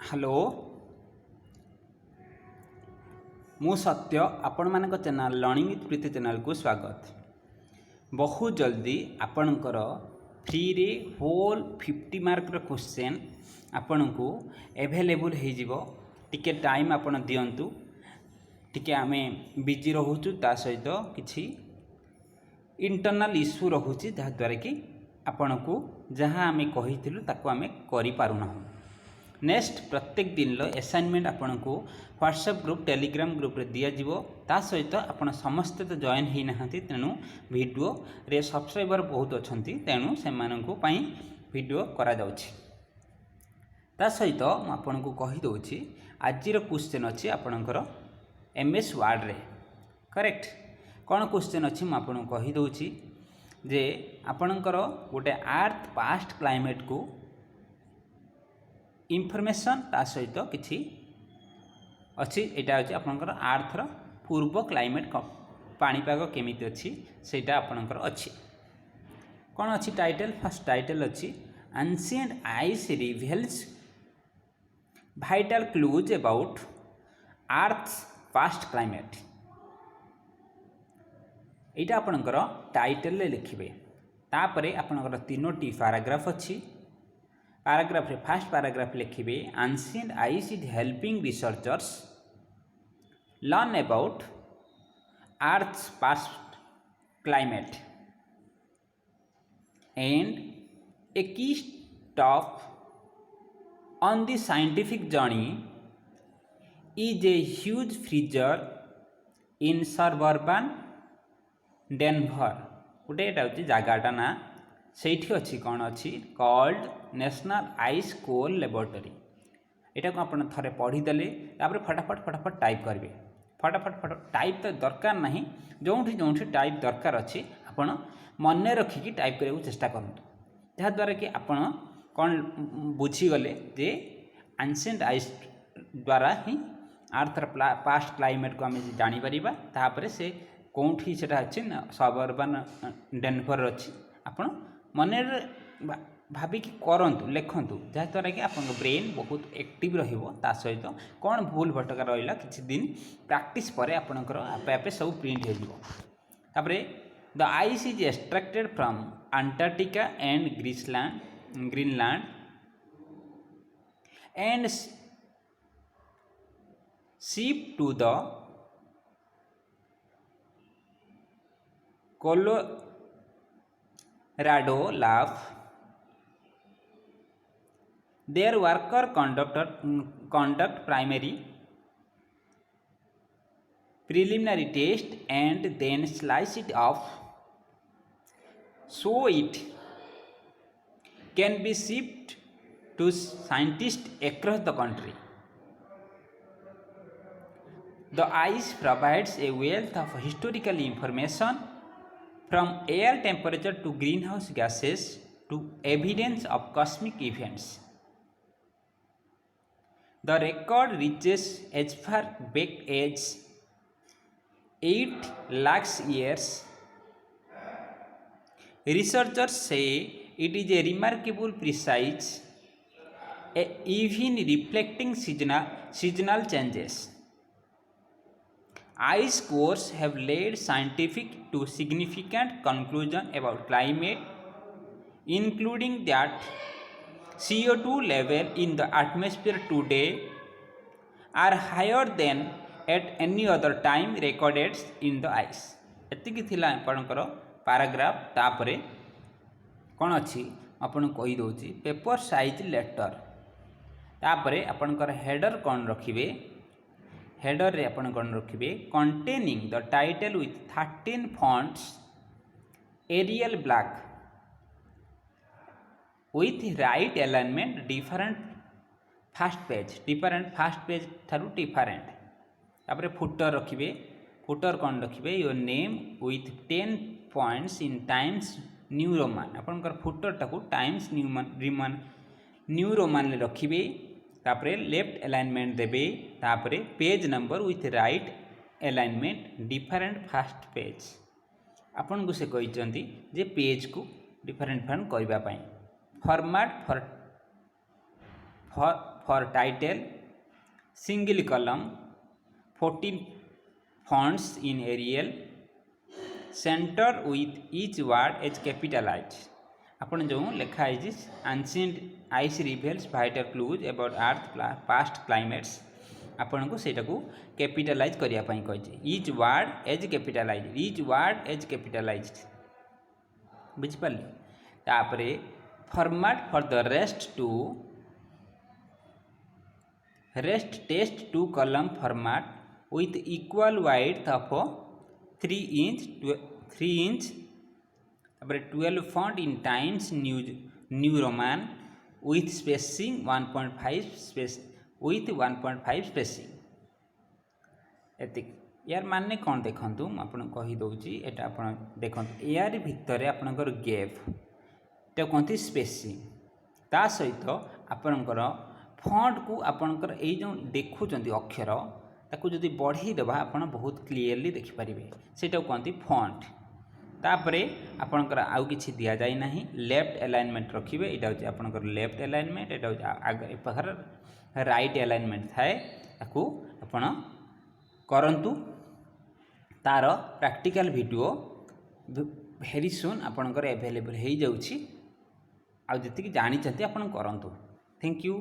Hello मु सत्य आपण मान channel learning with Preeti channel को स्वागत। बहुत जल्दी आपणकर फ्री रे होल 50 मार्क क्वेश्चन आपण को एभेलेबल हो टिके टाइम आपण दिंतु टिके आमे बिजी रोचु ता सहित किछि इंटरनल इश्यू रोचे जहाँद्वारा कि आपण को जहाँ आमे कहिथिलु ताको आमे करि पारुना। नेक्स्ट प्रत्येक दिन असाइनमेंट आपन को व्हाट्सएप ग्रुप टेलीग्राम ग्रुप रे दिया जिवो ता सहित आपन समस्ते तो जॉइन ही नहांती तेणु वीडियो रे सब्सक्राइबर बहुत अछंती तेणु से माननकु पई वीडियो करा जाउछि। ता सहित म आपन को कहि दोछि आजिर क्वेश्चन अछि आपनकर एमएस वर्ड रे करेक्ट कोन क्वेश्चन अछि म आपन को कहि दोछि जे आपनकर गोटे अर्थ पास्ट क्लाइमेट को इनफॉरमेशन ता सहित किछि अच्छी एटा अछि आपनकर आर्थर पूर्व क्लाइमेट पाणीपाग केमिति अछि सेटा आपनकर अछि कोन अछि टाइटल। फर्स्ट टाइटल अछि ancient ice reveals vital clues about earth's past climate. एटा आपनकर टाइटल ले लिखिबे तापरे आपनकर तीनोटी पैराग्राफ अछि। पैराग्राफ रे फर्स्ट पैराग्राफ लिखिबे ancient ice is helping researchers learn about earth's past climate and a key stop on the scientific journey is a huge freezer in suburban Denver. गोटे एटा होची जगाटा ना सेठी अच्छी कौन अच्छी called national ice core laboratory. यहाँ को आप थे पढ़ीदे फटाफट टाइप करेंगे फटाफट टाइप तो दरकार ना जो टाइप दरकार अच्छी आपड़ मन रखिकी टाइप करने को चेष्टा करूँ जहाँद्वारा कि आपड़ कौन बुझीगले जे एंशिएंट आइस द्वारा ही अर्थर पास्ट क्लाइमेट को आम जापर तापर से कौटी से अच्छी सबअर्बन डेनवर अच्छी आपड़ मन भाविकी करंतु लिखंतु जहाँद्वारा कि आप ब्रेन बहुत एक्टिव रहा सहित कौन भूल भटका रहा किसी दिन प्रैक्टिस पर आपणकर आपे आपे सब प्रिंट हो। The ice is extracted from Antarctica and Greenland and ship to the Colorado lab. Their worker conduct primary preliminary test and then slice it off so it can be shipped to scientists across the country. The ice provides a wealth of historical information from air temperature to greenhouse gases to evidence of cosmic events. The record reaches as far back as 8 lakhs years. Researchers say it is a remarkable precise, even reflecting seasonal changes. Ice cores have led scientific to significant conclusion about climate, including that CO2 level in the atmosphere today are higher than at any other time recorded in the ice. एतिकी थिला आपनकर paragraph तापरे कौन अच्छी आपन कही दोची paper size letter तापरे आपनकर header कौन रखिबे हेडर रे आपन कौन रखिबे containing the title with 13 fonts Arial black with right alignment different first page थारु different तापरे फुटर रखिबे फुटर कौन रखिबे your name with 10 points in Times New Roman आपनकर फुटर टाकू टाइम्स न्यू रोमान ले रखिबे तापरे लेफ्ट अलाइनमेंट देबे तापरे page number with right alignment different first page आपन को से कहिचंती जे पेज को डिफरेंट करबा पई format for title single column 14 fonts in Arial center with each word as capitalized आपण जो लिखा है ancient ice reveals vital clues about earth past climates आपण को सेटा को कैपिटलाइज करिया पई कहजे each word as capitalized each word as capitalized बुझ पाले तापरे format for the rest test 2 column format with equal width of 3 inch तापर 12 font in Times New Roman with spacing 1.5 space with 1.5 spacing एतिक यार माने कौन देखंतु आपण कहि दउची एटा आपण देखंतु यार भितरे आपणकर गैप ते कोंती स्पेसिंग ता सहित आपणकर फॉन्ट को आपणकर ए जो देखुचंती अक्षर ताकू जदि बढ़ी देबा आपण बहुत क्लियरली देखि परिबे सेटा कोंती फॉन्ट तापरे आपणकर आउ किछि दिया जाय नाही लेफ्ट अलाइनमेंट रखिबे एटा होची आपणकर लेफ्ट अलाइनमेंट एटा होची आगे पखर राइट अलाइनमेंट थाए ताकू आपण करंतु तार प्रैक्टिकल वीडियो वेरी सुन आपणकर अवेलेबल हो जाउछि आ जति जानि चंती आपण करंतु थैंक यू।